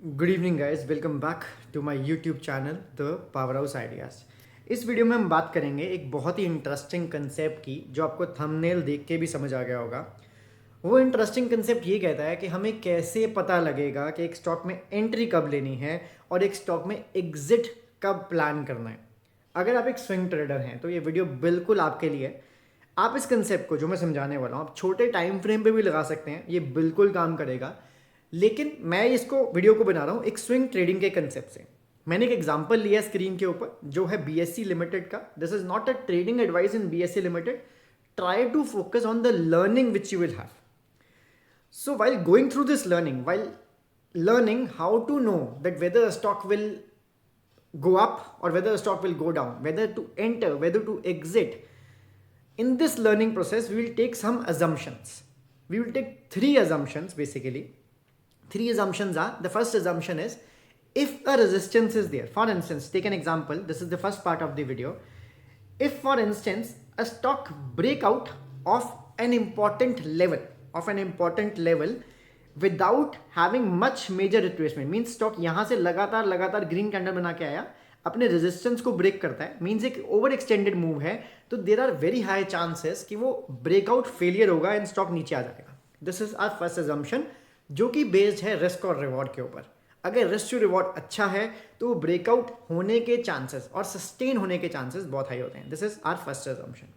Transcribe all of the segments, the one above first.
Good evening guys, welcome back to my YouTube channel the power house ideas. इस video में हम बात करेंगे एक बहुत ही इंटरेस्टिंग कंसेप्ट की, जो आपको थंबनेल देख के भी समझ आ गया होगा। वो इंटरेस्टिंग कंसेप्ट ये कहता है कि हमें कैसे पता लगेगा कि एक स्टॉक में एंट्री कब लेनी है और एक स्टॉक में एग्जिट कब प्लान करना है। अगर आप एक स्विंग ट्रेडर हैं तो ये वीडियो बिल्कुल आपके लिए है। आप इस कंसेप्ट को जो मैं समझाने वाला हूँ आप छोटे टाइम फ्रेम पे भी लगा सकते हैं, ये बिल्कुल काम करेगा। लेकिन मैं इसको वीडियो को बना रहा हूँ एक स्विंग ट्रेडिंग के कंसेप्ट से। मैंने एक एग्जांपल लिया स्क्रीन के ऊपर जो है बीएससी लिमिटेड का। This is not a trading advice in BSC limited. Try to focus on the learning which you will have. So while going through this learning, while learning how to know that whether a stock will go up or whether a stock will go down, whether to enter, whether to exit, in this learning process, we will take some assumptions. We will take three assumptions basically. Three assumptions are, the first assumption is, if a resistance is there, for instance, take an example, this is the first part of the video. If for instance a stock break out of an important level, without having much major retracement, means stock यहाँ से लगातार लगातार green candle बना के आया, अपने resistance को break करता है, मीन्स एक ओवर एक्सटेंडेड मूव है, तो there are very high chances कि वो ब्रेकआउट फेलियर होगा एंड स्टॉक नीचे आ जाएगा। This is our first assumption, जो कि बेस्ड है रिस्क और रिवॉर्ड के ऊपर। अगर रिस्क टू रिवॉर्ड अच्छा है तो वो ब्रेकआउट होने के चांसेस और सस्टेन होने के चांसेस बहुत हाई होते हैं। This is our first assumption.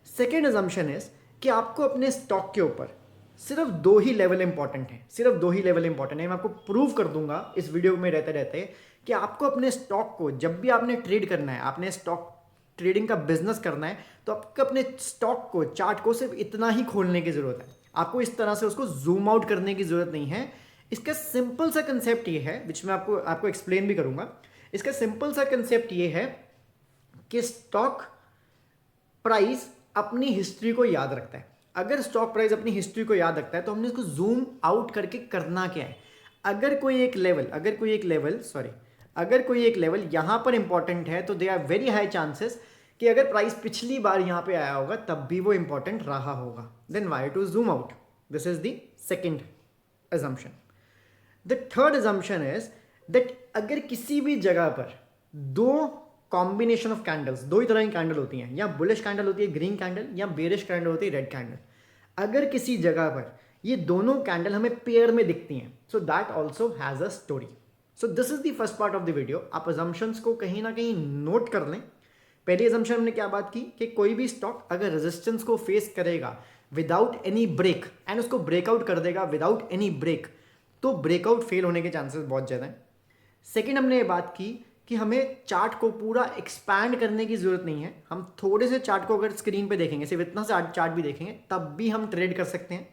Second assumption is कि आपको अपने स्टॉक के ऊपर सिर्फ दो ही लेवल इंपॉर्टेंट है, सिर्फ दो ही लेवल इंपॉर्टेंट है। मैं आपको प्रूव कर दूंगा इस वीडियो में रहते रहते कि आपको अपने स्टॉक को, जब भी आपने ट्रेड करना है, आपने स्टॉक ट्रेडिंग का बिजनेस करना है, तो आपको अपने स्टॉक को, चार्ट को सिर्फ इतना ही खोलने की जरूरत है। आपको इस तरह से उसको जूम आउट करने की जरूरत नहीं है। इसका सिंपल सा कंसेप्ट ये है, विच मैं आपको एक्सप्लेन भी करूंगा। इसका सिंपल सा कंसेप्ट ये है कि स्टॉक प्राइस अपनी हिस्ट्री को याद रखता है। अगर स्टॉक प्राइस अपनी हिस्ट्री को याद रखता है तो हमने इसको जूम आउट करके करना क्या है। अगर कोई एक लेवल यहां पर इंपॉर्टेंट है तो there are very high chances कि अगर प्राइस पिछली बार यहां पे आया होगा तब भी वो इंपॉर्टेंट रहा होगा। Then why to zoom out. This is the second assumption. The third assumption is that अगर किसी भी जगह पर दो कॉम्बिनेशन ऑफ कैंडल्स, दो ही तरह की कैंडल होती हैं, या बुलिश कैंडल होती है ग्रीन कैंडल, या बेरिश कैंडल होती है रेड कैंडल, अगर किसी जगह पर ये दोनों कैंडल हमें पेयर में दिखती हैं, so that also has a story. So this is the first part of the video. आप assumptions को कहीं ना कहीं नोट कर लें। पहली assumption हमने क्या बात की कि कोई भी स्टॉक अगर रेजिस्टेंस को फेस करेगा विदाउट एनी ब्रेक एंड उसको ब्रेकआउट कर देगा विदाउट एनी ब्रेक, तो ब्रेकआउट फेल होने के चांसेस बहुत ज़्यादा हैं। सेकेंड, हमने ये बात की कि हमें चार्ट को पूरा एक्सपैंड करने की ज़रूरत नहीं है। हम थोड़े से चार्ट को अगर स्क्रीन पे देखेंगे, सिर्फ इतना सा चार्ट भी देखेंगे, तब भी हम ट्रेड कर सकते हैं।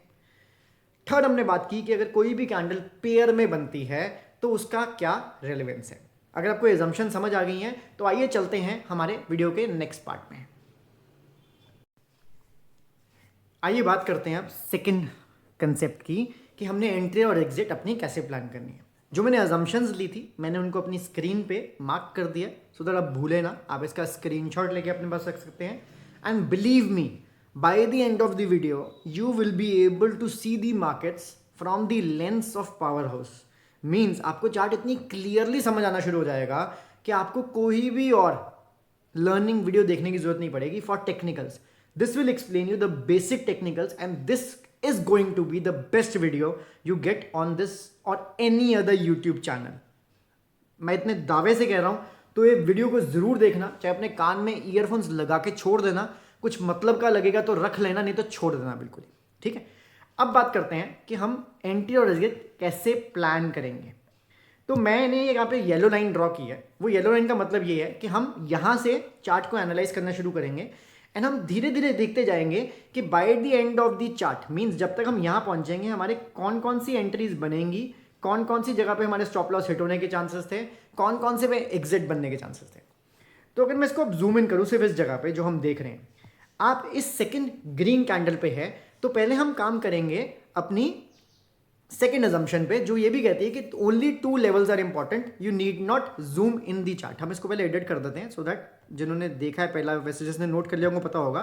थर्ड, हमने बात की कि अगर कोई भी कैंडल पेयर में बनती है तो उसका क्या रेलेवेंस है। अगर आपको एजम्पशन समझ आ गई हैं तो आइए चलते हैं हमारे वीडियो के नेक्स्ट पार्ट में। आइए बात करते हैं अब सेकंड कंसेप्ट की कि हमने एंट्री और एग्जिट अपनी कैसे प्लान करनी है। जो मैंने अजम्पशंस ली थी मैंने उनको अपनी स्क्रीन पे मार्क कर दिया, सो दैट आप भूले ना। आप इसका स्क्रीनशॉट लेके अपने पास रख सकते हैं। And believe me, by the end of the video you will be able to see the markets from the lens of power house. Means आपको चार्ट इतनी क्लियरली समझ आना शुरू हो जाएगा कि आपको कोई भी और लर्निंग वीडियो देखने की जरूरत नहीं पड़ेगी for technicals. This will explain you the basic technicals, and this is going to be the best video you get on this or any other YouTube channel. मैं इतने दावे से कह रहा हूँ तो ये वीडियो को ज़रूर देखना, चाहे अपने कान में ईयरफोन्स लगा के छोड़ देना, कुछ मतलब का लगेगा तो रख लेना, नहीं तो छोड़ देना बिल्कुल ही, ठीक है। अब बात करते हैं कि हम एंट्री और एग्जिट कैसे प्लान करेंगे। तो मैंने यहाँ पे येलो लाइन ड्रॉ की है। वो येलो लाइन का मतलब ये है कि हम यहाँ से चार्ट को एनालाइज करना शुरू करेंगे एंड हम धीरे धीरे देखते जाएंगे कि bye the end of the chart, means जब तक हम यहाँ पहुंचेंगे हमारे कौन कौन सी एंट्रीज बनेंगी, कौन कौन सी जगह पे हमारे स्टॉप लॉस हिट होने के चांसेस थे, कौन कौन से पे एग्जिट बनने के चांसेस थे। तो अगर मैं इसको जूम इन करूँ सिर्फ इस जगह पे जो हम देख रहे हैं, आप इस सेकेंड ग्रीन कैंडल पे है, तो पहले हम काम करेंगे अपनी सेकेंड अजम्पशन पे, जो ये भी कहती है कि only two levels are important, you need not zoom in the chart. हम इसको पहले एडिट कर देते हैं सो दैट जिन्होंने देखा है पहला, वैसे जिसने नोट कर लिया उनको पता होगा।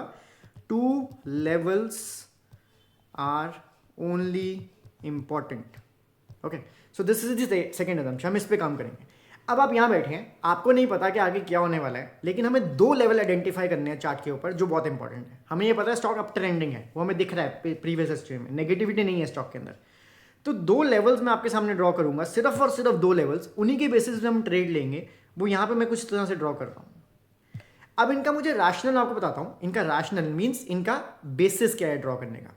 Two levels are only important. Okay, so this is the second assumption, हम इस पे काम करेंगे। अब आप यहाँ बैठे हैं, आपको नहीं पता कि आगे क्या होने वाला है, लेकिन हमें दो लेवल आइडेंटिफाई करने हैं चार्ट के ऊपर जो बहुत इंपॉर्टेंट है। हमें ये पता है स्टॉक अप ट्रेंडिंग है, वो हमें दिख रहा है प्रीवियस हिस्ट्री में, नेगेटिविटी नहीं है स्टॉक के अंदर। तो दो लेवल्स मैं आपके सामने ड्रॉ करूंगा, सिर्फ और सिर्फ दो लेवल्स, उन्हीं के बेसिस पे हम ट्रेड लेंगे। वो यहाँ पे मैं कुछ तरह से ड्रॉ कर रहा हूँ। अब इनका मुझे रैशनल आपको बताता हूँ, इनका रैशनल मीन्स इनका बेसिस क्या है ड्रॉ करने का।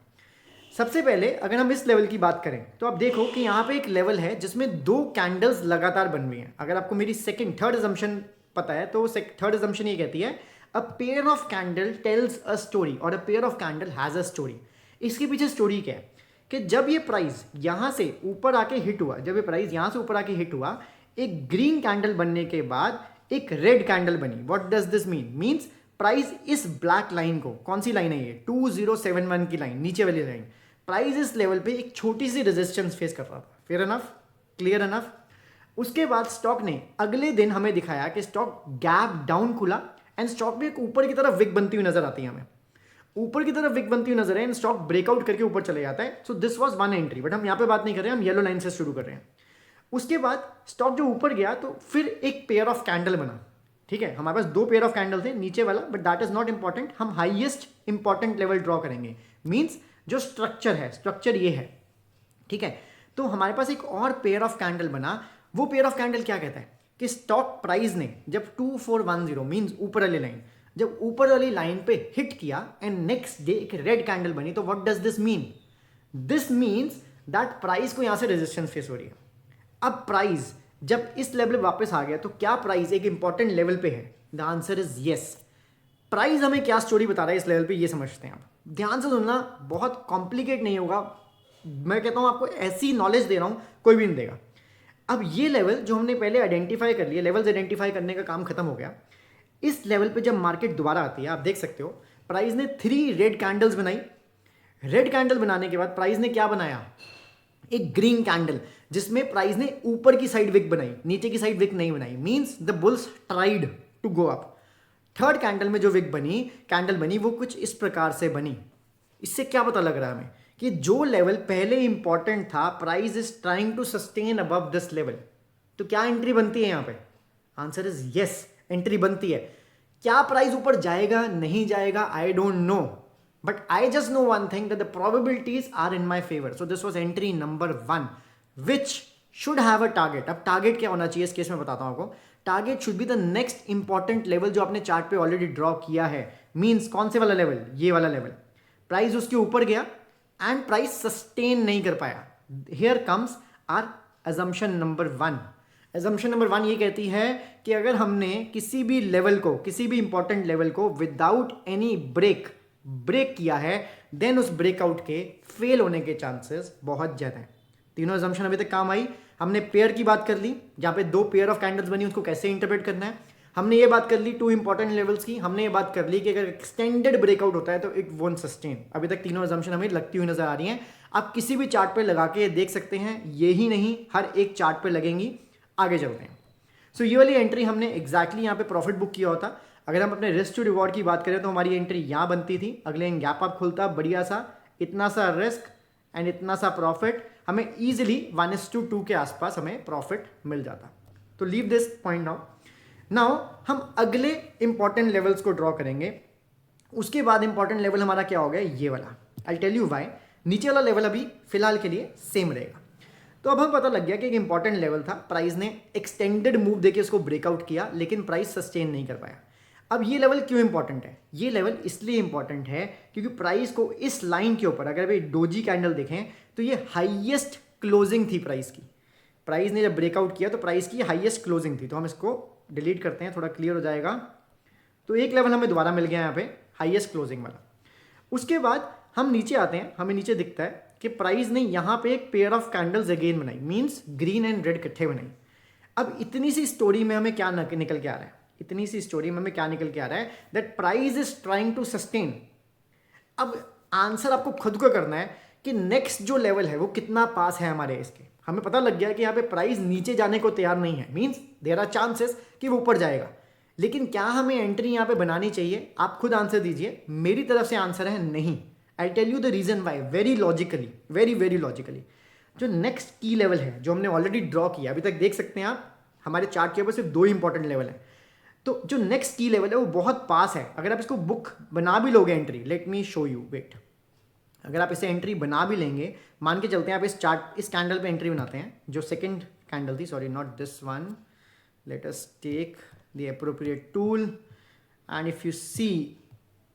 सबसे पहले अगर हम इस लेवल की बात करें तो आप देखो कि यहाँ पे एक लेवल है जिसमें दो कैंडल्स लगातार बन रही हैं। अगर आपको मेरी थर्ड अजम्पशन पता है तो थर्ड अजम्पशन ये कहती है a pair of candle tells a story और a pair of candle has a story. इसके पीछे स्टोरी क्या है कि जब ये प्राइस यहाँ से ऊपर आके हिट हुआ, जब ये प्राइस यहाँ से ऊपर आके हिट हुआ, एक ग्रीन कैंडल बनने के बाद एक रेड कैंडल बनी। What does this mean? Means price इस ब्लैक लाइन को, कौन सी लाइन है ये, 2071 की लाइन, नीचे वाली लाइन, प्राइस इस लेवल पे एक छोटी सी रेजिस्टेंस फेस कर रहा था। Fair enough, clear enough. उसके बाद स्टॉक ने अगले दिन हमें दिखाया कि स्टॉक गैप डाउन खुला एंड स्टॉक में एक ऊपर की तरफ विक बनती हुई नजर आती है, हमें ऊपर की तरफ विक बनती हुई नजर है एंड स्टॉक ब्रेकआउट करके ऊपर चले जाता है। सो this was one entry, but हम यहाँ पे बात नहीं कर रहे हैं, हम येलो लाइन से शुरू कर रहे हैं। उसके बाद स्टॉक जो ऊपर गया तो फिर एक पेयर ऑफ कैंडल बना। ठीक है, हमारे पास दो पेयर ऑफ कैंडल थे नीचे वाला, but that is not important. हम हाईएस्ट इंपॉर्टेंट लेवल ड्रॉ करेंगे, मीन्स जो स्ट्रक्चर है, स्ट्रक्चर ये है। ठीक है, तो हमारे पास एक और पेयर ऑफ कैंडल बना। वो पेयर ऑफ कैंडल क्या कहता है कि स्टॉक प्राइस ने जब 2410 मीन्स ऊपर वाली लाइन, जब ऊपर वाली लाइन पे हिट किया एंड नेक्स्ट डे एक रेड कैंडल बनी, तो what does this mean? This means that price को यहां से रेजिस्टेंस फेस हो रही है। अब प्राइस जब इस लेवल पे वापस आ गया तो क्या प्राइस एक इंपॉर्टेंट लेवल पे है? The answer is yes. Price हमें क्या स्टोरी बता रहा है इस लेवल पे, ये समझते हैं आप। ध्यान से सुनना, बहुत कॉम्प्लिकेट नहीं होगा, मैं कहता हूं आपको ऐसी नॉलेज दे रहा हूं कोई भी नहीं देगा। अब ये लेवल जो हमने पहले आइडेंटिफाई कर लिया, लेवल्स आइडेंटिफाई करने का काम खत्म हो गया। इस लेवल पे जब मार्केट दोबारा आती है, आप देख सकते हो प्राइस ने 3 रेड कैंडल्स बनाई। रेड कैंडल बनाने के बाद प्राइस ने क्या बनाया? एक ग्रीन कैंडल, जिसमें प्राइस ने ऊपर की साइड विक बनाई, नीचे की साइड विक नहीं बनाई। Means the bulls tried to go up. Third candle में जो विक बनी, कैंडल बनी, वो कुछ इस प्रकार से बनी। इससे क्या पता लग रहा है हमें कि जो लेवल पहले इंपॉर्टेंट था, price is trying to sustain above this level. तो क्या एंट्री बनती है यहां पे? आंसर इज यस, एंट्री बनती है। क्या प्राइस ऊपर जाएगा नहीं जाएगा, I don't know, but I just know one thing that the probabilities are in my favour. So this was entry number 1 which should have a target. अब target क्या होना चाहिए इस केस में बताता हूं आपको। Target should be the next important level जो आपने चार्ट पे ऑलरेडी ड्रॉ किया है। मींस कौन से वाला लेवल? ये वाला लेवल। प्राइस उसके ऊपर गया एंड प्राइस सस्टेन नहीं कर पाया। Here comes our assumption number 1। Assumption number 1 ये कहती है कि अगर हमने किसी भी लेवल को, किसी भी इंपॉर्टेंट लेवल को विदाउट एनी ब्रेक किया है, देन उस ब्रेकआउट के फेल होने के चांसेस बहुत ज्यादा हैं। तीनों अजम्पशन अभी तक काम आई। हमने पेयर की बात कर ली, जहां पे दो पेयर ऑफ कैंडल्स बनी, उसको कैसे इंटरप्रेट करना है। हमने ये बात कर ली 2 इंपॉर्टेंट लेवल्स की। हमने ये बात कर ली कि अगर एक्सटेंडेड ब्रेकआउट होता है तो इट वोंट सस्टेन। अभी तक तीनों अजम्पशन हमें लगती हुई नजर आ रही हैं। आप किसी भी चार्ट पे लगा के देख सकते हैं, ये ही नहीं हर एक चार्ट पे लगेंगी। आगे चलते हैं। सो ये वाली एंट्री हमने एग्जैक्टली यहाँ पे प्रॉफिट बुक किया होता। अगर हम अपने रिस्क टू रिवॉर्ड की बात करें तो हमारी एंट्री यहाँ बनती थी, अगले गैप अप खुलता बढ़िया सा, इतना सा रिस्क एंड इतना सा प्रॉफिट, हमें ईजिली 1:2 के आसपास हमें प्रॉफिट मिल जाता। तो लीव दिस पॉइंट नाउ हम अगले इंपॉर्टेंट लेवल्स को ड्रॉ करेंगे। उसके बाद इंपॉर्टेंट लेवल हमारा क्या हो गया? ये वाला। I tell you why. नीचे वाला लेवल अभी फिलहाल के लिए सेम रहेगा। तो अब हमें पता लग गया कि एक इंपॉर्टेंट लेवल था, प्राइस ने एक्सटेंडेड मूव देके उसको ब्रेकआउट किया, लेकिन प्राइस सस्टेन नहीं कर पाया। अब ये लेवल क्यों इंपॉर्टेंट है? ये लेवल इसलिए इंपॉर्टेंट है क्योंकि प्राइस को इस लाइन के ऊपर, अगर भाई डोजी कैंडल देखें तो ये हाईएस्ट क्लोजिंग थी प्राइस की। प्राइस ने जब ब्रेकआउट किया तो प्राइस की हाईएस्ट क्लोजिंग थी। तो हम इसको डिलीट करते हैं, थोड़ा क्लियर हो जाएगा। तो एक लेवल हमें दोबारा मिल गया यहाँ पे, हाईएस्ट क्लोजिंग वाला। उसके बाद हम नीचे आते हैं, हमें नीचे दिखता है कि प्राइस ने यहाँ पे एक पेयर ऑफ कैंडल्स अगेन बनाई, मीन्स ग्रीन एंड रेड इकट्ठे बनाई। अब इतनी सी स्टोरी में हमें क्या निकल के आ रहा है? इतनी सी स्टोरी में हमें क्या निकल के आ रहा है? That price is trying to sustain. अब आंसर आपको खुद को करना है कि नेक्स्ट जो लेवल है वो कितना पास है हमारे इसके। हमें पता लग गया कि यहाँ पे प्राइस नीचे जाने को तैयार नहीं है, मीन्स देयर आर चांसेस कि वो ऊपर जाएगा। लेकिन क्या हमें एंट्री यहाँ पे बनानी चाहिए? आप खुद आंसर दीजिए। मेरी तरफ से आंसर है नहीं। I tell you the reason why, very logically, very very logically. जो नेक्स्ट की लेवल है जो हमने ऑलरेडी ड्रॉ किया, अभी तक देख सकते हैं आप हमारे चार्ट के ऊपर सिर्फ 2 इंपॉर्टेंट लेवल है, तो जो नेक्स्ट की लेवल है वो बहुत पास है। अगर आप इसको बुक बना भी लोगे entry, let me show you, wait, अगर आप इसे एंट्री बना भी लेंगे, मान के चलते हैं आप इस कैंडल पे एंट्री बनाते हैं, जो सेकंड कैंडल थी, sorry not this one, let us take the appropriate tool and if you see,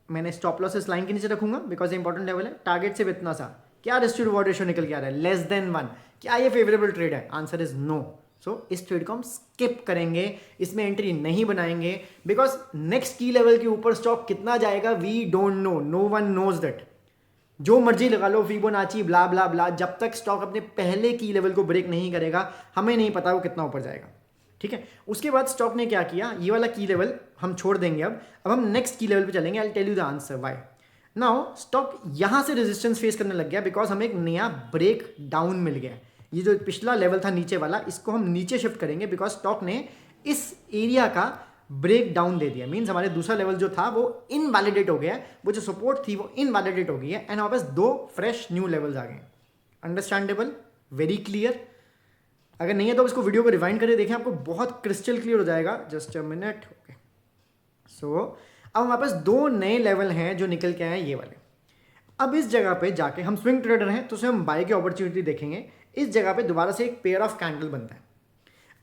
मैंने स्टॉप लॉस इस लाइन के नीचे रखूंगा बिकॉज इंपॉर्टेंट लेवल है, टारगेट से इतना सा, क्या रिस्क टू रिवॉर्ड रेशियो निकल के आ रहा है, लेस देन 1, क्या ये फेवरेबल ट्रेड है? Answer is no. सो इस ट्रेड को हम स्किप करेंगे, इसमें एंट्री नहीं बनाएंगे, बिकॉज नेक्स्ट की लेवल के ऊपर स्टॉक कितना जाएगा we don't know, no one knows that. जो मर्जी लगा लो, फिबोनाची ब्ला ब्ला ब्ला, जब तक स्टॉक अपने पहले की लेवल को ब्रेक नहीं करेगा हमें नहीं पता वो कितना ऊपर जाएगा, ठीक है। उसके बाद स्टॉक ने क्या किया, ये वाला की लेवल हम छोड़ देंगे, अब हम नेक्स्ट की लेवल पे चलेंगे। I tell you the answer why. Now stock यहां से रेजिस्टेंस फेस करने लग गया बिकॉज हमें एक नया ब्रेक डाउन मिल गया। ये जो पिछला लेवल था नीचे वाला, इसको हम नीचे शिफ्ट करेंगे बिकॉज स्टॉक ने इस एरिया का ब्रेक डाउन दे दिया। मीन्स हमारे दूसरा लेवल जो था वो इनवैलिडेट हो गया है, वो जो सपोर्ट थी वो इनवैलिडेट हो गई है, एंड हमारे पास 2 फ्रेश न्यू लेवल्स आ गए। Understandable, very clear. अगर नहीं है तो इसको वीडियो को रिवाइंड करके देखें, आपको बहुत क्रिस्टल क्लियर हो जाएगा। Just a minute, okay. So अब हमारे पास 2 नए लेवल हैं जो निकल के आए हैं, ये वाले। अब इस जगह पे जाके हम स्विंग ट्रेडर हैं तो उसे हम बाय की अपॉर्चुनिटी देखेंगे। इस जगह पे दोबारा से एक पेयर ऑफ कैंडल बनता है।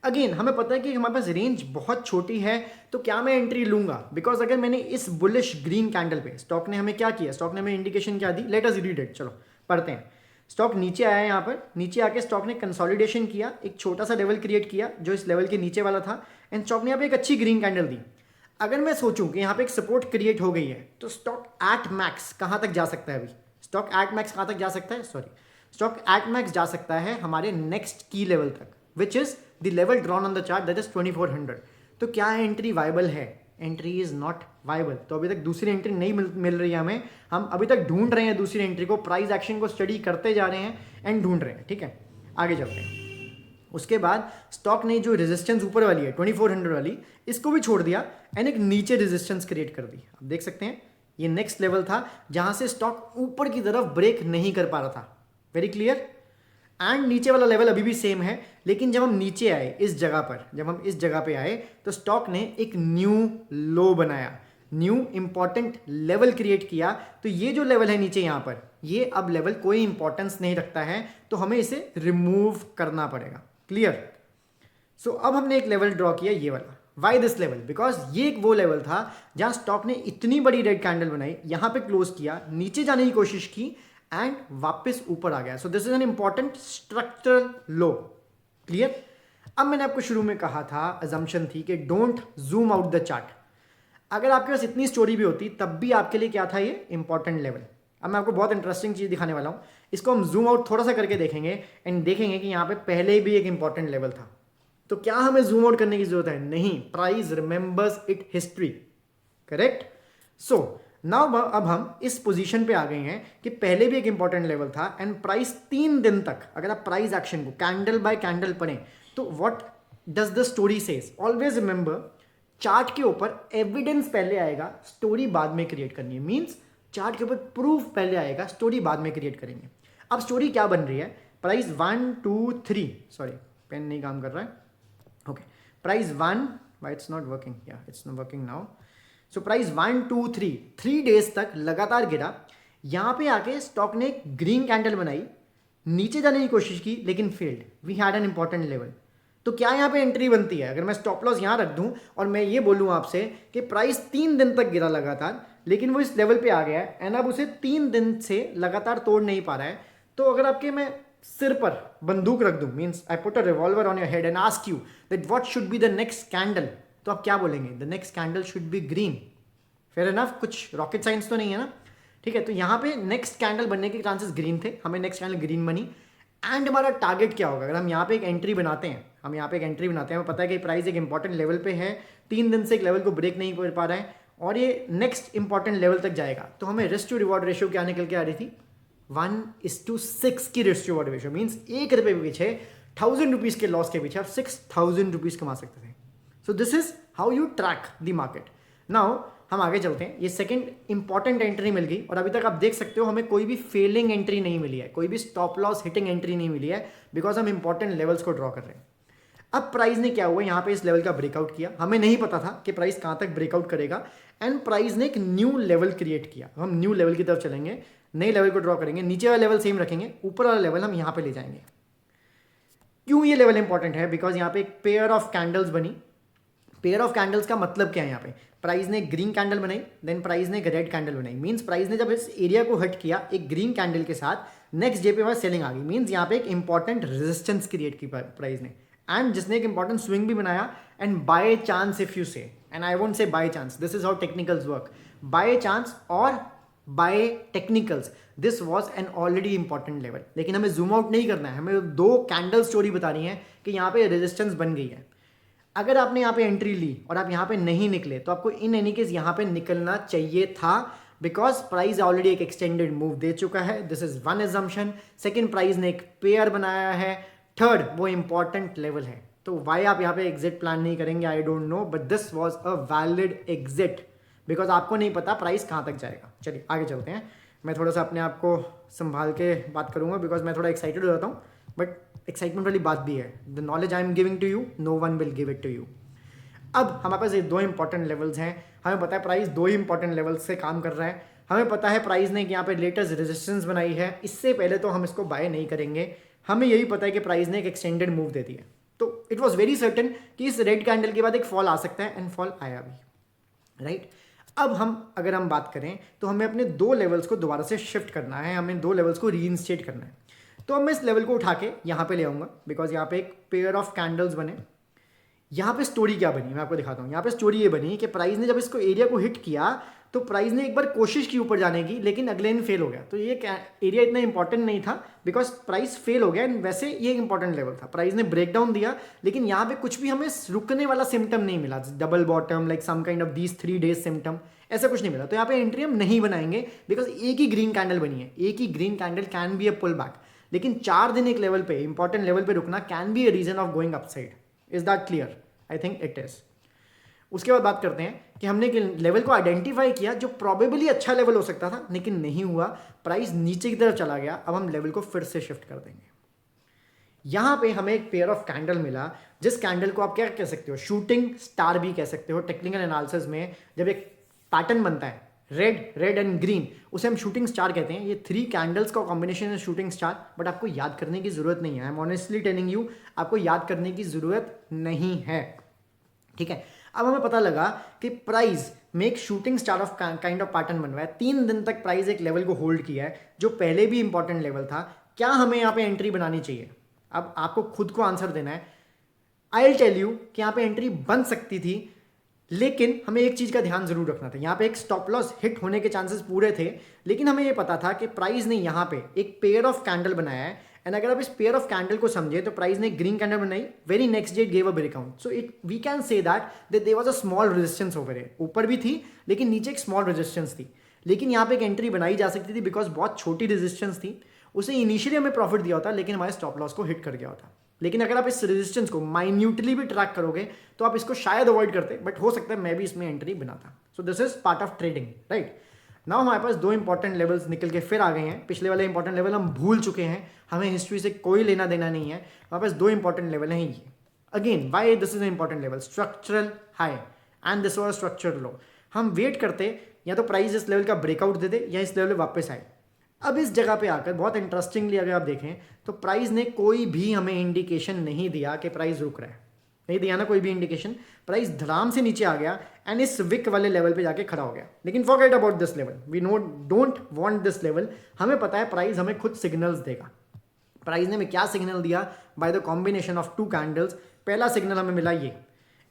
अगेन हमें पता है कि हमारे पास रेंज बहुत छोटी है, तो क्या मैं एंट्री लूंगा? बिकॉज अगर मैंने इस बुलिश ग्रीन कैंडल पे, स्टॉक ने हमें क्या किया, स्टॉक ने हमें इंडिकेशन क्या दी, लेट अस रीड इट, चलो पढ़ते हैं। स्टॉक नीचे आया है, यहाँ पर नीचे आके स्टॉक ने कंसोलिडेशन किया, एक छोटा सा लेवल क्रिएट किया जो इस लेवल के नीचे वाला था, एंड स्टॉक ने यहाँ पे एक अच्छी ग्रीन कैंडल दी। अगर मैं सोचूं कि यहाँ पे एक सपोर्ट क्रिएट हो गई है, तो स्टॉक एट मैक्स कहाँ तक जा सकता है? अभी स्टॉक एट मैक्स कहाँ तक जा सकता है? सॉरी, स्टॉक एट मैक्स जा सकता है हमारे नेक्स्ट की लेवल तक, which is the level drawn on the chart, that is 2400। तो क्या एंट्री वाइबल है? Entry is not viable. तो अभी तक दूसरी एंट्री नहीं मिल रही है हमें, हम अभी तक ढूंढ रहे हैं दूसरी एंट्री को, प्राइस एक्शन को स्टडी करते जा रहे हैं एंड ढूंढ रहे हैं, ठीक है। आगे चलते हैं। उसके बाद स्टॉक ने जो रेजिस्टेंस ऊपर वाली है 2400 वाली, इसको भी छोड़ दिया एंड एक नीचे रेजिस्टेंस क्रिएट कर दी। आप देख सकते हैं ये नेक्स्ट लेवल था जहां से स्टॉक ऊपर की तरफ ब्रेक नहीं कर पा रहा था। Very clear. एंड नीचे वाला लेवल अभी भी सेम है, लेकिन जब हम नीचे आए इस जगह पर, जब हम इस जगह पे आए तो स्टॉक ने एक न्यू लो बनाया, न्यू इंपॉर्टेंट लेवल क्रिएट किया। तो ये जो लेवल है नीचे यहाँ पर, ये अब लेवल कोई इंपॉर्टेंस नहीं रखता है, तो हमें इसे रिमूव करना पड़ेगा। क्लियर। सो अब हमने एक लेवल ड्रॉ किया, ये वाला। Why this level? बिकॉज ये एक वो लेवल था जहां स्टॉक ने इतनी बड़ी रेड कैंडल बनाई, यहां पे क्लोज किया, नीचे जाने की कोशिश की एंड वापस ऊपर आ गया। सो this is an important structural low. Clear. अब मैंने आपको शुरू में कहा था, अजम्पशन थी कि don't zoom out the chart. अगर आपके पास इतनी स्टोरी भी होती तब भी आपके लिए क्या था, ये इंपॉर्टेंट लेवल। अब मैं आपको बहुत इंटरेस्टिंग चीज दिखाने वाला हूं, इसको हम जूम आउट थोड़ा सा करके देखेंगे एंड देखेंगे कि यहां पे पहले भी एक इंपॉर्टेंट लेवल था। तो क्या हमें जूम आउट करने की जरूरत है? नहीं, price remembers it history. Correct. So now अब हम इस पोजीशन पे आ गए हैं कि पहले भी एक इंपॉर्टेंट लेवल था एंड प्राइस 3 दिन तक, अगर आप प्राइस एक्शन को कैंडल बाय कैंडल पढ़ें तो what does the story says? Always remember, chart के ऊपर एविडेंस पहले आएगा, स्टोरी बाद में क्रिएट करनी है। मींस चार्ट के ऊपर प्रूफ पहले आएगा, स्टोरी बाद में क्रिएट करेंगे। अब स्टोरी क्या बन रही है? प्राइस 1 2 3, सॉरी पेन नहीं काम कर रहा है, okay. Price 1, why it's not working, या it's not working now. So price 1 2 3 days तक लगातार गिरा। यहां पे आके स्टॉक ने ग्रीन कैंडल बनाई, नीचे जाने की कोशिश की लेकिन failed. We had an important level. तो क्या यहाँ पे एंट्री बनती है? अगर मैं स्टॉप लॉस यहाँ रख दूं और मैं ये बोलूँ आपसे कि प्राइस 3 दिन तक गिरा लगातार, लेकिन वो इस लेवल पे आ गया है एंड अब उसे 3 दिन से लगातार तोड़ नहीं पा रहा है, तो अगर आपके मैं सिर पर बंदूक रख दूं, means I put a revolver on your head and ask you that what should be the next candle, तो आप क्या बोलेंगे? The next candle should be green. Fair enough, कुछ रॉकेट साइंस तो नहीं है ना, ठीक है। तो यहाँ पे नेक्स्ट कैंडल बनने के चांसेस ग्रीन थे, हमें नेक्स्ट कैंडल ग्रीन बनी। एंड हमारा टारगेट क्या होगा? अगर हम यहाँ पे एक एंट्री बनाते हैं, हम यहाँ पे एक एंट्री बनाते हैं, हमें पता है कि प्राइस एक इंपॉर्टेंट लेवल पे है, 3 दिन से एक लेवल को ब्रेक नहीं कर पा रहा है और ये नेक्स्ट इंपॉर्टेंट लेवल तक जाएगा, तो हमें रिस्क टू रिवॉर्ड रेशियो क्या निकल के आ रही थी? 1:6 की risk to reward ratio. Means 1 रुपये के पीछे, 1000 रुपीज के लॉस के पीछे आप 6000 रुपीज कमा सकते थे। सो this is how you track the market. Now हम आगे चलते हैं। ये सेकंड इंपॉर्टेंट एंट्री मिल गई और अभी तक आप देख सकते हो हमें कोई भी फेलिंग एंट्री नहीं मिली है, कोई भी स्टॉप लॉस हिटिंग एंट्री नहीं मिली है, बिकॉज हम इंपॉर्टेंट लेवल्स को ड्रॉ कर रहे हैं। अब प्राइस ने क्या हुआ, यहाँ पे इस लेवल का ब्रेकआउट किया, हमें नहीं पता था कि प्राइस कहाँ तक ब्रेकआउट करेगा, एंड प्राइस ने एक न्यू लेवल क्रिएट किया। हम न्यू लेवल की तरफ चलेंगे, नए लेवल को ड्रॉ करेंगे, नीचे वाला लेवल सेम रखेंगे, ऊपर वाला लेवल हम यहाँ पे ले जाएंगे। क्यों ये लेवल इंपॉर्टेंट है? बिकॉज यहाँ पे एक पेयर ऑफ कैंडल्स बनी। पेयर ऑफ कैंडल्स का मतलब क्या है? यहाँ पे प्राइस ने ग्रीन कैंडल बनाई, देन प्राइस ने एक रेड कैंडल बनाई। मींस प्राइस ने जब इस एरिया को हिट किया एक ग्रीन कैंडल के साथ, नेक्स्ट डे पे वहाँ सेलिंग आ गई। मींस यहाँ पे एक इंपॉर्टेंट रेजिस्टेंस क्रिएट की प्राइस ने, एंड जिसने एक इंपॉर्टेंट स्विंग भी बनाया। And by chance if you say, and I won't say by chance, this is how technicals work, by chance और by technicals, this was an already important level. लेकिन हमें zoom out नहीं करना है, हमें दो कैंडल स्टोरी बता रही है कि यहाँ पे रेजिस्टेंस बन गई है। अगर आपने यहाँ पे एंट्री ली और आप यहाँ पे नहीं निकले तो आपको इन एनी केस यहाँ पे निकलना चाहिए था, बिकॉज प्राइस ऑलरेडी एक एक्सटेंडेड मूव दे चुका है। This is one assumption. Second, price ने एक पेयर बनाया है। थर्ड, वो इंपॉर्टेंट लेवल है। तो वाई आप यहाँ पे एग्जिट प्लान नहीं करेंगे, आई don't know, but this was a valid exit, because आपको नहीं पता प्राइस कहाँ तक जाएगा। चलिए आगे चलते हैं। मैं थोड़ा सा अपने आप को संभाल के बात करूंगा, बिकॉज मैं थोड़ा एक्साइटेड हो जाता हूँ, बट एक्साइटमेंट वाली बात भी है। The knowledge I am giving to you, no one will give it to you. अब हमारे पास ये दो इंपॉर्टेंट लेवल्स हैं, हमें पता है प्राइस दो ही इंपॉर्टेंट लेवल्स से काम कर रहा है। हमें पता है प्राइस ने यहाँ पे लेटेस्ट रेजिस्टेंस बनाई है, इससे पहले तो हम इसको बाय नहीं करेंगे। हमें यही पता है कि प्राइस ने एक एक्सटेंडेड मूव दे दी है, तो इट वॉज वेरी सर्टन कि इस रेड कैंडल के बाद एक फॉल आ सकता है, एंड फॉल आया भी, राइट। अब अगर हम बात करें तो हमें अपने दो लेवल्स को दोबारा से शिफ्ट करना है, हमें दो लेवल्स को रीइंस्टेट करना है। तो अब मैं इस लेवल को उठा के यहाँ पे ले आऊँगा, बिकॉज यहाँ पे एक पेयर ऑफ कैंडल्स बने। यहाँ पे स्टोरी क्या बनी मैं आपको दिखाता हूँ। यहाँ पे स्टोरी ये बनी कि प्राइस ने जब इसको एरिया को हिट किया तो प्राइस ने एक बार कोशिश की ऊपर जाने की, लेकिन अगले दिन फेल हो गया। तो ये एरिया इतना इंपॉर्टेंट नहीं था, बिकॉज प्राइस फेल हो गया, एंड वैसे ये इंपॉर्टेंट लेवल था। प्राइस ने ब्रेकडाउन दिया, लेकिन यहाँ पे कुछ भी हमें रुकने वाला सिम्टम नहीं मिला, double bottom like some kind of these 3 days symptom, ऐसा कुछ नहीं मिला। तो यहाँ पे एंट्री हम नहीं बनाएंगे, बिकॉज एक ही ग्रीन कैंडल बनी है, एक ही green candle can be a pull back, लेकिन 4 दिन एक लेवल पे, इंपॉर्टेंट लेवल पे रुकना can be a reason of going upside. Is that clear? I think it is. उसके बाद बात करते हैं कि हमने लेवल को आइडेंटिफाई किया जो प्रोबेबली अच्छा लेवल हो सकता था, लेकिन नहीं हुआ, प्राइस नीचे की तरफ चला गया। अब हम लेवल को फिर से शिफ्ट कर देंगे। यहां पे हमें एक पेयर ऑफ कैंडल मिला, जिस कैंडल को आप क्या कह सकते हो, शूटिंग स्टार भी कह सकते हो। टेक्निकल एनालिसिस में जब एक पैटर्न बनता है रेड एंड ग्रीन, उसे हम शूटिंग स्टार कहते हैं। ये 3 कैंडल्स का कॉम्बिनेशन है शूटिंग स्टार, बट आपको याद करने की जरूरत नहीं है। I am honestly telling you, आपको याद करने की जरूरत नहीं है, ठीक है। अब हमें पता लगा कि प्राइस में एक shooting star of kind of pattern बन रहा है। 3 दिन तक प्राइस एक लेवल को होल्ड किया है, जो पहले भी इंपॉर्टेंट लेवल था। क्या हमें यहाँ पे एंट्री बनानी चाहिए? अब आपको खुद को आंसर देना है। आई विल टेल यू कि यहाँ पे एंट्री बन सकती थी, लेकिन हमें एक चीज का ध्यान जरूर रखना था। यहाँ पे एक स्टॉप लॉस हिट होने के चांसेस पूरे थे, लेकिन हमें ये पता था कि प्राइस ने यहाँ पे एक पेयर ऑफ कैंडल बनाया है, एंड अगर आप इस पेयर ऑफ कैंडल को समझे तो प्राइस ने ग्रीन कैंडल बनाई, very next day gave a breakout. So it we can say that there was a small resistance over here. ऊपर भी थी, लेकिन नीचे एक स्मॉल रेजिस्टेंस थी, लेकिन यहाँ पे एक एंट्री बनाई जा सकती थी, बिकॉज बहुत छोटी रेजिस्टेंस थी। उसे इनिशियली हमें प्रॉफिट दिया होता, लेकिन हमारे स्टॉप लॉस को हिट कर गया होता। लेकिन अगर आप इस रेजिस्टेंस को माइन्यूटली भी ट्रैक करोगे तो आप इसको शायद अवॉइड करते, बट हो सकता है मैं भी इसमें एंट्री बनाता। सो this is part of trading, right. Now हमारे पास 2 इंपॉर्टेंट लेवल्स निकल के फिर आ गए हैं। पिछले वाले इंपॉर्टेंट लेवल हम भूल चुके हैं, हमें हिस्ट्री से कोई लेना देना नहीं है। हमारे पास 2 इंपॉर्टेंट लेवल हैं ये। Again why this is important level, structural high and this was structural low. हम वेट करते या तो प्राइस इस लेवल का ब्रेकआउट दे दे या इस लेवल पे वापस आए। अब इस जगह पे आकर बहुत इंटरेस्टिंगली अगर आप देखें तो प्राइस ने कोई भी हमें इंडिकेशन नहीं दिया कि प्राइस रुक रहा है, नहीं दिया ना कोई भी इंडिकेशन। प्राइस धड़ाम से नीचे आ गया एंड इस विक वाले लेवल पे जाके खड़ा हो गया। लेकिन forget about this level, we don't want this level. हमें पता है प्राइस हमें खुद सिग्नल्स देगा। प्राइस ने हमें क्या सिग्नल दिया? By the combination of 2 candles. पहला सिग्नल हमें मिला ये,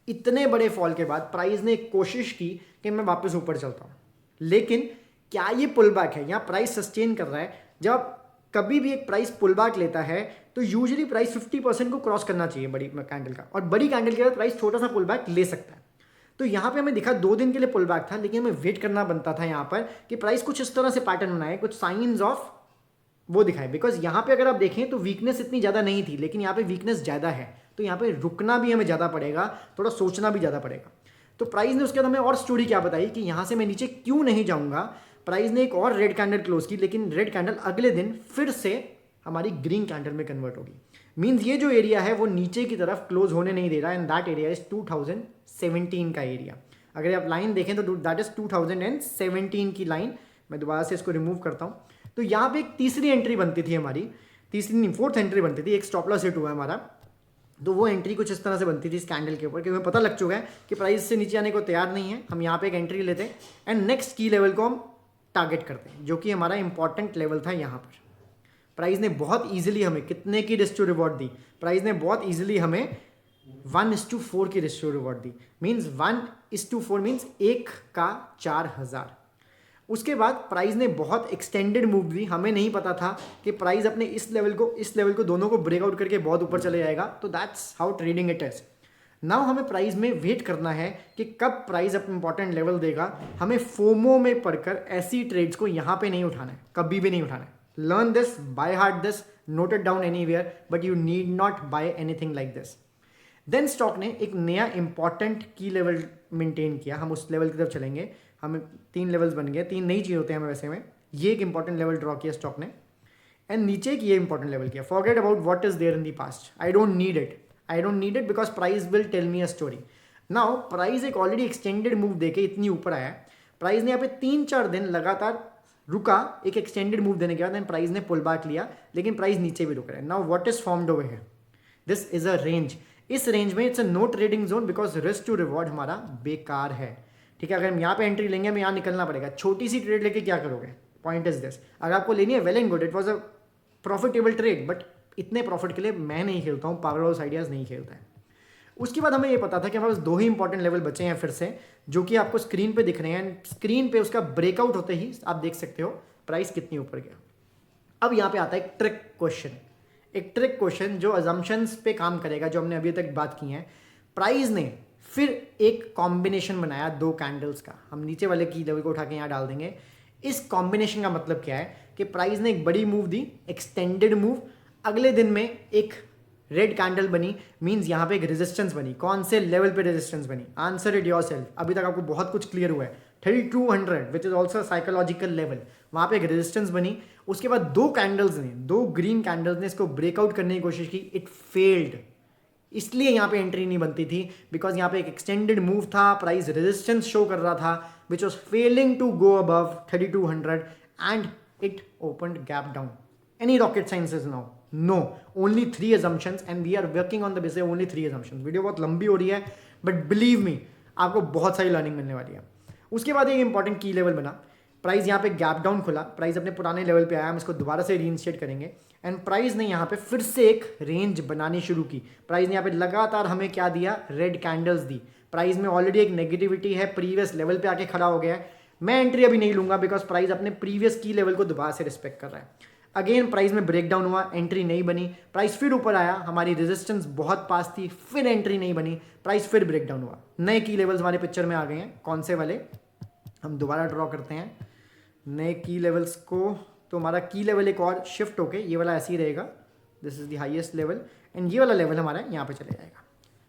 इतने बड़े फॉल के बाद प्राइस ने एक कोशिश की कि मैं वापस ऊपर चलता हूँ, लेकिन क्या ये पुल बैक है? यहाँ प्राइस सस्टेन कर रहा है। जब कभी भी एक प्राइस पुल बैक लेता है तो यूजुअली प्राइस 50% को क्रॉस करना चाहिए बड़ी कैंडल का, और बड़ी कैंडल के बाद प्राइस छोटा सा पुल बैक ले सकता है। तो यहाँ पे हमें दिखा 2 दिन के लिए पुल बैक था, लेकिन हमें वेट करना बनता था यहाँ पर कि प्राइस कुछ इस तरह से पैटर्न बनाए, कुछ साइंस ऑफ वो दिखाए। बिकॉज यहाँ पे अगर आप देखें तो वीकनेस इतनी ज़्यादा नहीं थी, लेकिन यहाँ पे वीकनेस ज़्यादा है, तो यहाँ पे रुकना भी हमें ज़्यादा पड़ेगा, थोड़ा सोचना भी ज़्यादा पड़ेगा। तो प्राइस ने उसके बाद हमें और स्टोरी क्या बताई कि यहाँ से मैं नीचे क्यों नहीं जाऊँगा। प्राइस ने एक और रेड कैंडल क्लोज की, लेकिन रेड कैंडल अगले दिन फिर से हमारी ग्रीन कैंडल में कन्वर्ट होगी। मीन्स ये जो एरिया है वो नीचे की तरफ क्लोज होने नहीं दे रहा है, एंड दैट एरिया इज 2017 का एरिया। अगर आप लाइन देखें तो दैट इज 2017 की लाइन। मैं दोबारा से इसको रिमूव करता हूँ। तो यहाँ पे एक तीसरी एंट्री बनती थी हमारी, तीसरी नहीं फोर्थ एंट्री बनती थी, एक स्टॉप लॉस हिट हुआ है हमारा। तो वो एंट्री कुछ इस तरह से बनती थी इस कैंडल के ऊपर, क्योंकि हमें पता लग चुका है कि प्राइस से नीचे आने को तैयार नहीं है। हम यहाँ पे एक एंट्री लेते हैं एंड नेक्स्ट की लेवल को हम टारगेट करते हैं, जो कि हमारा इंपॉर्टेंट लेवल था यहाँ पर। प्राइस ने बहुत ईजिली हमें कितने की रिस्क टू रिवॉर्ड दी? प्राइस ने बहुत ईजिली हमें 1:4 की रिस्क टू रिवॉर्ड दी। मीन्स 1:4 मीन्स 1 का 4000। उसके बाद प्राइस ने बहुत एक्सटेंडेड मूव दी। हमें नहीं पता था कि प्राइस अपने इस लेवल को दोनों को ब्रेकआउट करके बहुत ऊपर चले जाएगा। तो that's how trading it is. Now हमें प्राइस में वेट करना है कि कब प्राइस अपना इंपॉर्टेंट लेवल देगा। हमें फोमो में पढ़कर ऐसी ट्रेड्स को यहाँ पे नहीं उठाना है, कभी भी नहीं उठाना है। Learn this, by heart this, note it down anywhere, but you need not buy anything like this. Then stock ने एक नया इंपॉर्टेंट की लेवल मेंटेन किया। हम उस लेवल की तरफ चलेंगे। हमें 3 लेवल्स बन गए, 3 नहीं चाहिए होते हैं हमें वैसे में। ये एक इंपॉर्टेंट लेवल ड्रॉ किया स्टॉक ने, एंड नीचे एक ये इंपॉर्टेंट लेवल किया। Forget about what is there in the past. I don't need it because price will tell me a story. Now price एक ऑलरेडी एक्सटेंडेड मूव देके इतनी ऊपर आया है। प्राइस ने यहाँ पे 3-4 दिन लगातार रुका एक एक्सटेंडेड मूव देने के बाद, एंड प्राइस ने पुल बैक लिया, लेकिन प्राइस नीचे भी रुक रहा है। Now what is formed over here? This is a range. इस रेंज में it's a no trading zone because risk to reward हमारा बेकार है। ठीक है, अगर हम यहाँ पे एंट्री लेंगे हमें यहाँ निकलना पड़ेगा। छोटी सी ट्रेड लेके क्या करोगे? पॉइंट इज दिस, अगर आपको लेनी है well and good, it was a profitable trade, but इतने प्रॉफिट के लिए मैं नहीं खेलता हूँ, पावर हाउस आइडियाज नहीं खेलता है। उसके बाद हमें ये पता था कि हमारे पास 2 ही इंपॉर्टेंट लेवल बचे हैं फिर से, जो कि आपको स्क्रीन पे दिख रहे हैं। स्क्रीन पे उसका ब्रेकआउट होते ही आप देख सकते हो प्राइस कितनी ऊपर गया। अब यहाँ पे आता है एक ट्रिक क्वेश्चन जो अजम्पशंस पे काम करेगा, जो हमने अभी तक बात की है। प्राइस ने फिर एक कॉम्बिनेशन बनाया 2 कैंडल्स का। हम नीचे वाले की लेवल को उठा के यहाँ डाल देंगे। इस कॉम्बिनेशन का मतलब क्या है कि प्राइस ने एक बड़ी मूव दी, एक्सटेंडेड मूव। अगले दिन में एक रेड कैंडल बनी, मींस यहाँ पे एक रेजिस्टेंस बनी। कौन से लेवल पे रेजिस्टेंस बनी? Answer it yourself. अभी तक आपको बहुत कुछ क्लियर हुआ है। 3200 which is also psychological level, वहाँ पे एक रेजिस्टेंस बनी। उसके बाद 2 कैंडल्स ने, 2 ग्रीन कैंडल्स ने इसको ब्रेकआउट करने की कोशिश की। इट फेल्ड, इसलिए यहाँ पे एंट्री नहीं बनती थी, बिकॉज यहाँ पे एक एक्सटेंडेड मूव था। प्राइस रेजिस्टेंस शो कर रहा था which was failing to go above 3200 and it opened gap down. Any rocket science is now? No, only 3 assumptions and we are working on the basis of only 3 assumptions। Video बहुत लंबी हो रही है, but believe me आपको बहुत सारी learning मिलने वाली है। उसके बाद एक इंपॉर्टेंट की लेवल बना। प्राइस यहाँ पे गैप डाउन खुला, प्राइस अपने पुराने लेवल पे आया। हम इसको दोबारा से रीइंस्टेट करेंगे, एंड प्राइस ने यहाँ पे फिर से एक रेंज बनानी शुरू की। प्राइस ने यहाँ पे लगातार हमें क्या दिया? रेड कैंडल्स दी। प्राइस में ऑलरेडी एक नेगेटिविटी है, प्रीवियस लेवल पे आके खड़ा हो गया है। मैं एंट्री अभी नहीं लूंगा बिकॉज प्राइस अपने प्रीवियस की लेवल को दोबारा से रिस्पेक्ट कर रहा है। अगेन प्राइस में ब्रेकडाउन हुआ, एंट्री नहीं बनी। प्राइस फिर ऊपर आया, हमारी रेजिस्टेंस बहुत पास थी, फिर एंट्री नहीं बनी। प्राइस फिर ब्रेकडाउन हुआ। नए की लेवल्स हमारे पिक्चर में आ गए हैं। कौन से वाले? हम दोबारा ड्रॉ करते हैं नए की लेवल्स को। तो हमारा की लेवल एक और शिफ्ट होके ये वाला ऐसे ही रहेगा। This is the highest level, and ये वाला लेवल हमारा यहाँ पे चले जाएगा।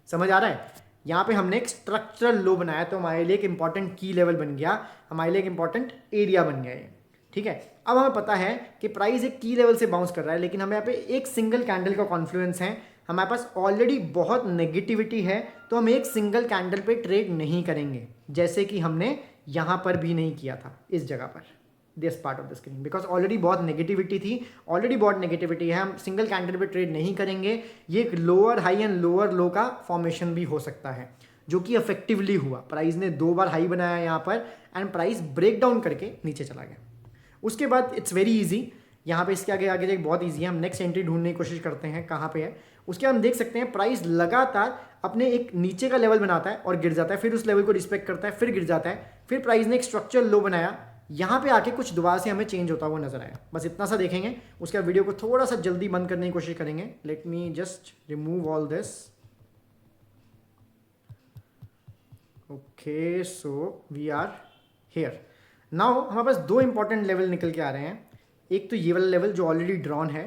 समझ आ रहा है? यहाँ पे हमने एक स्ट्रक्चरल लो बनाया, तो हमारे लिए एक इंपॉर्टेंट की लेवल बन गया, हमारे लिए एक इंपॉर्टेंट एरिया बन गया ये। ठीक है, अब हमें पता है कि प्राइस एक की लेवल से बाउंस कर रहा है, लेकिन हमें यहाँ पे एक सिंगल कैंडल का कॉन्फ्लुएंस है। हमारे पास ऑलरेडी बहुत नेगेटिविटी है, तो हम एक सिंगल कैंडल पे ट्रेड नहीं करेंगे, जैसे कि हमने यहाँ पर भी नहीं किया था इस जगह पर, this part of the screen, because already बहुत नेगेटिविटी थी, ऑलरेडी बहुत नेगेटिविटी है। हम सिंगल कैंडल पे ट्रेड नहीं करेंगे। ये एक लोअर हाई एंड लोअर लो का फॉर्मेशन भी हो सकता है, जो कि इफेक्टिवली हुआ। प्राइस ने 2 बार हाई बनाया यहाँ पर, एंड प्राइस ब्रेक डाउन करके नीचे चला गया। उसके बाद इट्स वेरी इजी, यहाँ पे इसके आगे आगे बहुत ईजी है। हम नेक्स्ट एंट्री ढूंढने की कोशिश करते हैं कहाँ पे है। उसके बाद हम देख सकते हैं प्राइस लगातार अपने एक नीचे का लेवल बनाता है और गिर जाता है, फिर उस लेवल को रिस्पेक्ट करता है, फिर गिर जाता है। फिर प्राइस ने एक स्ट्रक्चर लो बनाया, यहाँ पे आके कुछ दोबारा से हमें चेंज होता हुआ नजर आया। बस इतना सा देखेंगे। उसके बाद वीडियो को थोड़ा सा जल्दी बंद करने की कोशिश करेंगे। Let me just remove all this. Okay, so we are here now. हमारे पास 2 इंपॉर्टेंट लेवल निकल के आ रहे हैं। एक तो ये वाला लेवल जो ऑलरेडी ड्रॉन है,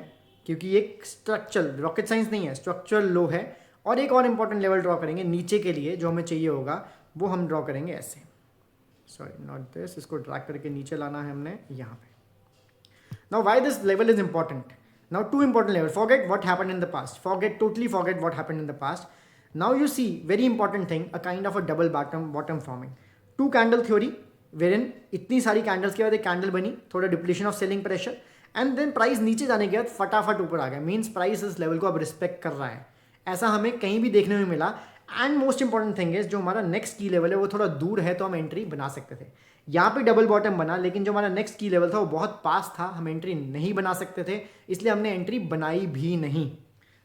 क्योंकि एक स्ट्रक्चरल, रॉकेट साइंस नहीं है, स्ट्रक्चरल लो है। और एक और इंपॉर्टेंट लेवल ड्रॉ करेंगे नीचे के लिए, जो हमें चाहिए होगा, वो हम ड्रॉ करेंगे ऐसे, सॉरी नॉट दिस, इसको ड्रैग करके नीचे लाना है हमने यहाँ पे. Now why this level is important? Now two important levels. Forget what happened in the past. Totally forget what happened in the past. Now you see very important thing, a kind of a double bottom forming. Two candle theory wherein इतनी सारी candles के बाद एक candle बनी, थोड़ा depletion of selling pressure and then price नीचे जाने के बाद फटाफट ऊपर आ गया. Means price इस level को अब respect कर रहा है. ऐसा हमें कहीं भी देखने में मिला. And most important thing is जो हमारा नेक्स्ट की लेवल है वो थोड़ा दूर है तो हम एंट्री बना सकते थे. यहाँ पे डबल बॉटम बना, लेकिन जो हमारा नेक्स्ट की लेवल था वो बहुत पास था, हम एंट्री नहीं बना सकते थे, इसलिए हमने एंट्री बनाई भी नहीं.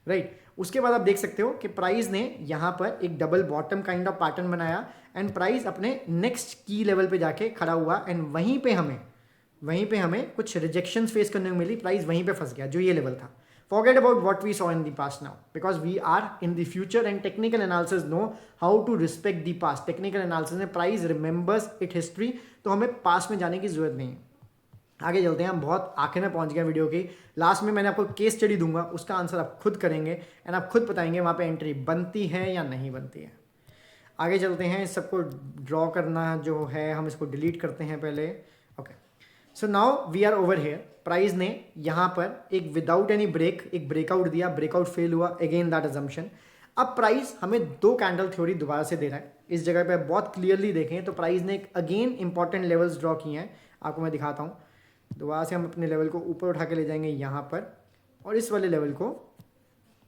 राइट. उसके बाद आप देख सकते हो कि प्राइस ने यहाँ पर एक double bottom kind of pattern बनाया एंड प्राइस अपने नेक्स्ट की लेवल पे जाके खड़ा हुआ एंड वहीं पे हमें कुछ रिजेक्शंस फेस करने को मिली. प्राइस वहीं पे फंस गया जो ये लेवल था. Forget about what we saw in the past now, because we are in the future and technical analysis know how to respect the past. Technical analysis में price remembers its history, तो हमें past में जाने की जरूरत नहीं है. आगे चलते हैं. हम बहुत आखिर में पहुंच गए वीडियो की. लास्ट में मैंने आपको केस स्टडी दूंगा, उसका आंसर आप खुद करेंगे एंड आप खुद बताएंगे वहाँ पे एंट्री बनती है या नहीं बनती है. आगे चलते हैं. इस सबको ड्रॉ करना जो है हम इसको डिलीट करते हैं पहले. Okay, so now we are over here. Price ने यहाँ पर एक विदाउट एनी ब्रेक एक ब्रेकआउट दिया, ब्रेकआउट फेल हुआ, अगेन दैट अजम्पशन. अब प्राइस हमें दो कैंडल थ्योरी दोबारा से दे रहा है. इस जगह पे बहुत क्लियरली देखें तो प्राइस ने एक अगेन इंपॉर्टेंट लेवल्स ड्रॉ किए हैं. आपको मैं दिखाता हूँ. दोबारा से हम अपने लेवल को ऊपर उठा के ले जाएंगे यहाँ पर, और इस वाले लेवल को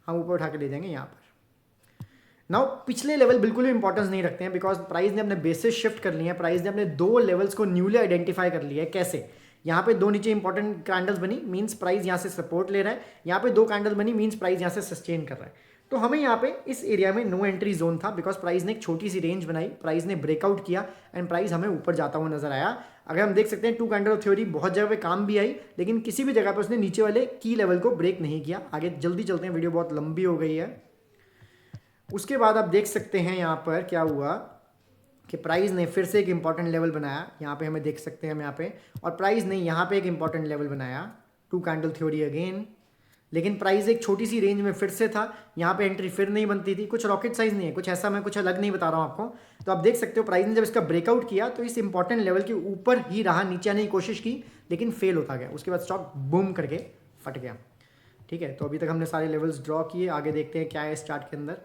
हम ऊपर उठा के ले जाएंगे यहाँ पर. नाउ पिछले लेवल बिल्कुल भी इंपॉर्टेंस नहीं रखते हैं, बिकॉज प्राइस ने अपने बेसिस शिफ्ट कर लिए हैं. प्राइस ने अपने दो लेवल्स को न्यूली आइडेंटिफाई कर लिया है. कैसे? यहाँ पे दो नीचे इंपॉर्टेंट कैंडल्स बनी, मींस प्राइस यहाँ से सपोर्ट ले रहा है. यहाँ पे दो कैंडल बनी, मींस प्राइस यहाँ से सस्टेन कर रहा है. तो हमें यहाँ पे इस एरिया में नो एंट्री जोन था, बिकॉज प्राइस ने एक छोटी सी रेंज बनाई, प्राइस ने ब्रेकआउट किया एंड प्राइस हमें ऊपर जाता हुआ नजर आया. अगर हम देख सकते हैं टू कैंडल थ्योरी बहुत जगह पे काम भी आई, लेकिन किसी भी जगह पे उसने नीचे वाले की लेवल को ब्रेक नहीं किया. आगे जल्दी चलते हैं, वीडियो बहुत लंबी हो गई है. उसके बाद आप देख सकते हैं यहाँ पर क्या हुआ कि प्राइस ने फिर से एक इंपॉर्टेंट लेवल बनाया. यहाँ पे हमें देख सकते हैं हम यहाँ पे, और प्राइस ने यहाँ पे एक इंपॉर्टेंट लेवल बनाया. टू कैंडल थ्योरी अगेन, लेकिन प्राइस एक छोटी सी रेंज में फिर से था. यहाँ पे एंट्री फिर नहीं बनती थी. कुछ रॉकेट साइज नहीं है, कुछ ऐसा मैं कुछ अलग नहीं बता रहा हूँ आपको. तो आप देख सकते हो प्राइस ने जब इसका ब्रेकआउट किया तो इस इंपॉर्टेंट लेवल के ऊपर ही रहा, नीचे आने की कोशिश की लेकिन फेल होता गया. उसके बाद स्टॉक बूम करके फट गया. ठीक है, तो अभी तक हमने सारे लेवल्स ड्रॉ किए. आगे देखते हैं क्या है इस चार्ट के अंदर.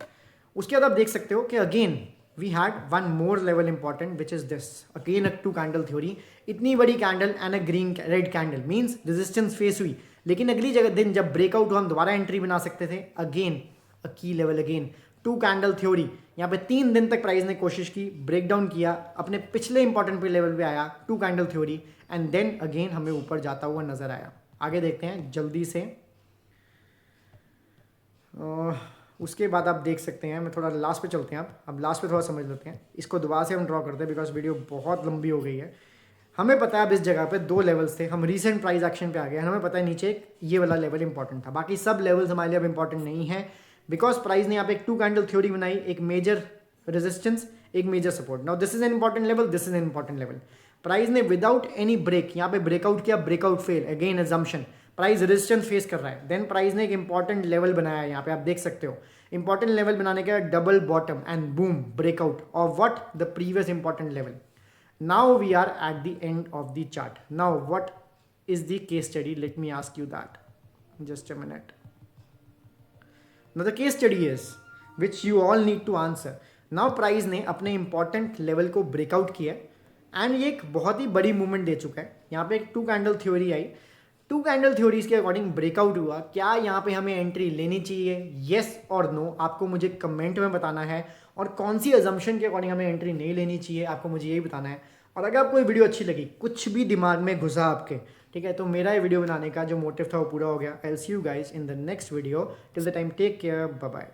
उसके बाद आप देख सकते हो कि again we had one more level important, which is this again a two candle theory. इतनी बड़ी candle and a green red candle means resistance face हुई, लेकिन अगली जगह दिन जब ब्रेकआउट हुआ हम दोबारा एंट्री बना सकते थे. Again a key level, again two candle theory. यहाँ पे 3 दिन तक प्राइस ने कोशिश की, ब्रेकडाउन किया, अपने पिछले इंपॉर्टेंट लेवल पे आया, two candle theory, and then again हमें ऊपर जाता हुआ नजर आया. आगे देखते हैं जल्दी से. उसके बाद आप देख सकते हैं, मैं थोड़ा लास्ट पे चलते हैं. अब लास्ट पे थोड़ा समझ लेते हैं. इसको दोबारा से हम ड्रॉ करते हैं बिकॉज वीडियो बहुत लंबी हो गई है. हमें पता है अब इस जगह पे दो लेवल्स थे, हम रीसेंट प्राइस एक्शन पे आ गए. हमें पता है नीचे ये वाला लेवल इंपॉर्टेंट था, बाकी सब लेवल्स हमारे लिए अब इंपॉर्टेंट नहीं है, बिकॉज प्राइस ने यहाँ पे एक टू कैंडल थ्योरी बनाई, एक मेजर रेजिस्टेंस, एक major support. Now this is an important level, this is an important level. Price ने विदाउट एनी ब्रेक यहाँ पे ब्रेकआउट किया, breakout fail, again assumption, price resistance face कर रहा है. देन प्राइस ने एक इंपॉर्टेंट लेवल बनाया, यहाँ पे आप देख सकते हो. इंपॉर्टेंट लेवल बनाने का double bottom and boom breakout of what the previous important level. Now we are at the end of the chart. Now what is the case study? Let me ask you that. Just a minute. Now the case study is which you all need to answer. Now price ने अपने important level को breakout किया and ये एक बहुत ही बड़ी movement दे चुका है. यहाँ पे एक टू कैंडल थ्योरी आई, टू कैंडल थ्योरीज के अकॉर्डिंग ब्रेकआउट हुआ. क्या यहाँ पे हमें एंट्री लेनी चाहिए, येस और नो? आपको मुझे कमेंट में बताना है. और कौन सी अजम्पशन के अकॉर्डिंग हमें एंट्री नहीं लेनी चाहिए, आपको मुझे यही बताना है. और अगर आपको ये वीडियो अच्छी लगी, कुछ भी दिमाग में घुसा आपके, ठीक है, तो मेरा ये वीडियो बनाने का जो मोटिव था वो पूरा हो गया. I will see you guys in the next video. Till the time take care, bye bye.